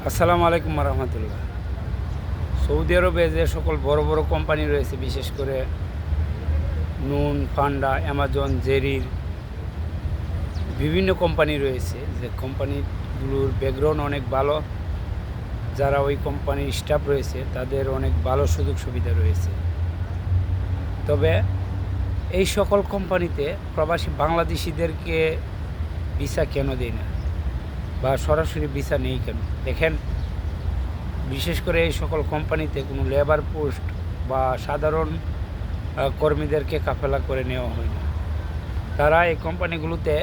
আসসালামু আলাইকুম রহমতুল্লাহ। সৌদি আরবে যে সকল বড় বড় কোম্পানি রয়েছে, বিশেষ করে নুন, ফান্ডা, অ্যামাজন, জেরির বিভিন্ন কোম্পানি রয়েছে, যে কোম্পানিগুলোর ব্যাকগ্রাউন্ড অনেক ভালো। যারা ওই কোম্পানির স্টাফ রয়েছে তাদের অনেক ভালো সুযোগ সুবিধা রয়েছে। তবে এই সকল কোম্পানিতে প্রবাসী বাংলাদেশিদেরকে ভিসা কেন দেয় না, বা সরাসরি ভিসা নেই কেন? দেখেন, বিশেষ করে এই সকল কোম্পানিতে কোনো লেবার পোস্ট বা সাধারণ কর্মীদেরকে কাফেলা করে নেওয়া হয় না। তারা এই কোম্পানিগুলোতে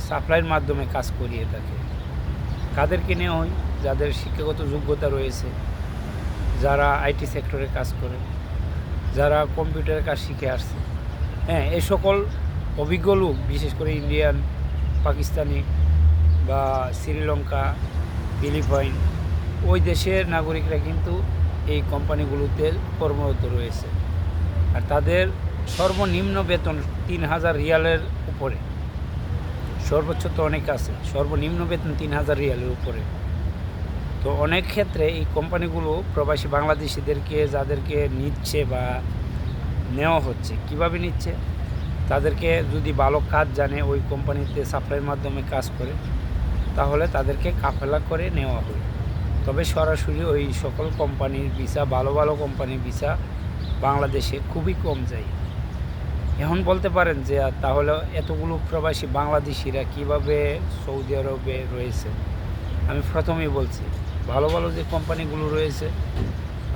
সাপ্লাইয়ের মাধ্যমে কাজ করিয়ে থাকে। কাদেরকে নেওয়া হয়? যাদের শিক্ষাগত যোগ্যতা রয়েছে, যারা আইটি সেক্টরে কাজ করে, যারা কম্পিউটারের কাজ শিখে আসছে। হ্যাঁ, এই সকল অভিজ্ঞ লোক, বিশেষ করে ইন্ডিয়ান, পাকিস্তানি বা শ্রীলঙ্কা, ফিলিপাইন, ওই দেশের নাগরিকরা কিন্তু এই কোম্পানিগুলোতে কর্মরত রয়েছে। আর তাদের সর্বনিম্ন বেতন ৩,০০০ রিয়ালের উপরে। সর্বোচ্চ তো অনেক আছে, সর্বনিম্ন বেতন ৩,০০০ রিয়ালের উপরে। তো অনেক ক্ষেত্রে এই কোম্পানিগুলো প্রবাসী বাংলাদেশিদেরকে যাদেরকে নিচ্ছে বা নেওয়া হচ্ছে, কিভাবে নিচ্ছে? তাদেরকে যদি ভালো কাজ জানে, ওই কোম্পানিতে সাপ্লাইয়ের মাধ্যমে কাজ করে, তাহলে তাদেরকে কাফেলা করে নেওয়া হয়। তবে সরাসরি ওই সকল কোম্পানির ভিসা, ভালো ভালো কোম্পানির ভিসা বাংলাদেশে খুবই কম যায়। এখন বলতে পারেন যে তাহলে এতগুলো প্রবাসী বাংলাদেশিরা কিভাবে সৌদি আরবে রয়েছে? আমি প্রথমেই বলছি, ভালো ভালো যে কোম্পানিগুলো রয়েছে,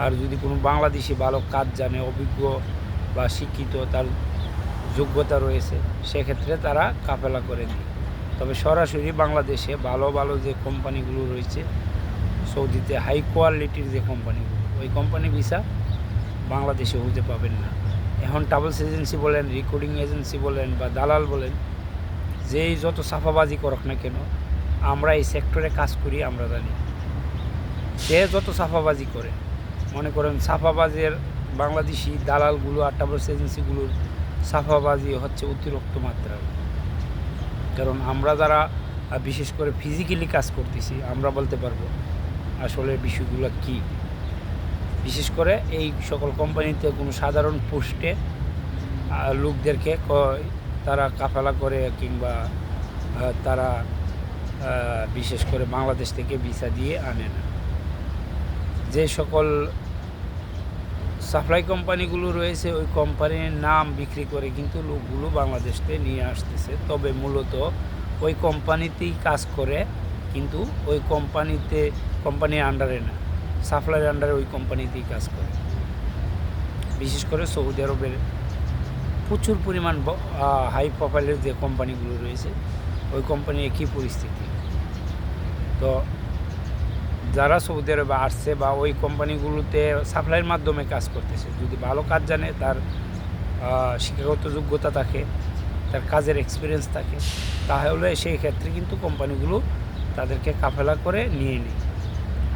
আর যদি কোনো বাংলাদেশি ভালো কাজ জানে, অভিজ্ঞ বা শিক্ষিত, তার যোগ্যতা রয়েছে, সেক্ষেত্রে তারা কাফেলা করে নেয়। তবে সরাসরি বাংলাদেশে ভালো ভালো যে কোম্পানিগুলো রয়েছে সৌদিতে, হাই কোয়ালিটির যে কোম্পানিগুলো, ওই কোম্পানি ভিসা বাংলাদেশে হতে পাবেন না। এখন ট্রাভেলস এজেন্সি বলেন, রিক্রুটিং এজেন্সি বলেন বা দালাল বলেন, যেই যত সাফাবাজি করক না কেন, আমরা এই সেক্টরে কাজ করি, আমরা জানি সে যত সাফাবাজি করে। মনে করেন সাফাবাজের বাংলাদেশি দালালগুলো আর ট্রাভেলস এজেন্সিগুলোর সাফাবাজি হচ্ছে অতিরিক্ত মাত্রার। কারণ আমরা যারা বিশেষ করে ফিজিক্যালি কাজ করতেছি, আমরা বলতে পারবো আসলে বিষয়গুলো কী। বিশেষ করে এই সকল কোম্পানিতে কোনো সাধারণ পোস্টে লোকদেরকে তারা কাফেলা করে, কিংবা তারা বিশেষ করে বাংলাদেশ থেকে ভিসা দিয়ে আনে না। যে সকল সাপ্লাই কোম্পানিগুলো রয়েছে, ওই কোম্পানির নাম বিক্রি করে কিন্তু লোকগুলো বাংলাদেশে নিয়ে আসতেছে। তবে মূলত ওই কোম্পানিতেই কাজ করে, কিন্তু ওই কোম্পানির আন্ডারে না, সাপ্লাইয়ের আন্ডারে ওই কোম্পানিতেই কাজ করে। বিশেষ করে সৌদি আরবের প্রচুর পরিমাণ হাই প্রোফাইলের যে কোম্পানিগুলো রয়েছে, ওই কোম্পানির একই পরিস্থিতি। তো যারা সৌদি আরবে আসছে বা ওই কোম্পানিগুলোতে সাপ্লাইয়ের মাধ্যমে কাজ করতেছে, যদি ভালো কাজ জানে, তার শিক্ষাগত যোগ্যতা থাকে, তার কাজের এক্সপিরিয়েন্স থাকে, তাহলে সেই ক্ষেত্রে কিন্তু কোম্পানিগুলো তাদেরকে কাফেলা করে নিয়ে নেয়।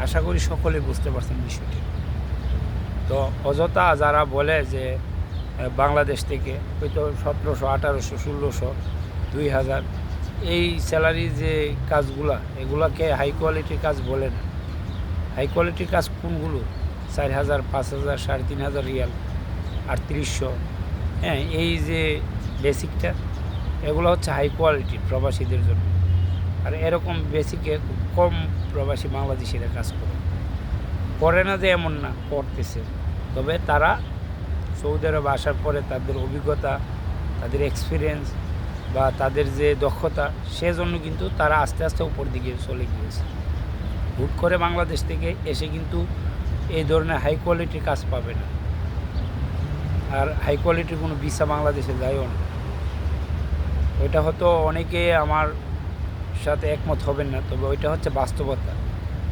আশা করি সকলে বুঝতে পারছেন বিষয়টি। তো অযথা যারা বলে যে বাংলাদেশ থেকে হয়তো 1700, 1800, 1600, 2000 এই স্যালারি যে কাজগুলা, এগুলাকে হাই কোয়ালিটির কাজ বলে না। হাই কোয়ালিটির কাজ কোনগুলো? 4000, 5000, 3500 রিয়াল, 3800। হ্যাঁ, এই যে বেসিকটা, এগুলো হচ্ছে হাই কোয়ালিটি প্রবাসীদের জন্য। আর এরকম বেসিকে খুব কম প্রবাসী বাংলাদেশিরা কাজ করে না যে এমন না, করতেছে। তবে তারা সৌদি আরবে আসার পরে তাদের অভিজ্ঞতা, তাদের এক্সপিরিয়েন্স বা তাদের যে দক্ষতা, সেজন্য কিন্তু তারা আস্তে আস্তে উপর দিকে চলে গিয়েছে। হুট করে বাংলাদেশ থেকে এসে কিন্তু এই ধরনের হাই কোয়ালিটির কাজ পাবে না। আর হাই কোয়ালিটির কোনো ভিসা বাংলাদেশে যায়ও না। ওইটা হয়তো অনেকে আমার সাথে একমত হবেন না, তবে ওইটা হচ্ছে বাস্তবতা।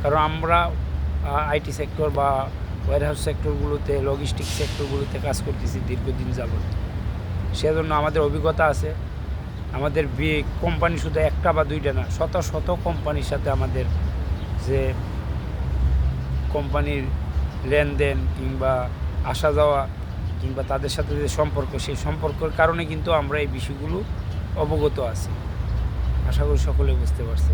কারণ আমরা আইটি সেক্টর বা ওয়্যারহাউস সেক্টরগুলোতে, লজিস্টিক সেক্টরগুলোতে কাজ করতেছি দীর্ঘদিন যাবত। সেজন্য আমাদের অভিজ্ঞতা আছে। আমাদের কোম্পানি শুধু একটা বা দুইটা না, শত শত কোম্পানির সাথে আমাদের যে কোম্পানির লেনদেন কিংবা আসা যাওয়া কিংবা তাদের সাথে যে সম্পর্ক, সেই সম্পর্কের কারণে কিন্তু আমরা এই বিষয়গুলো অবগত আছি। আশা করি সকলে বুঝতে পারছে।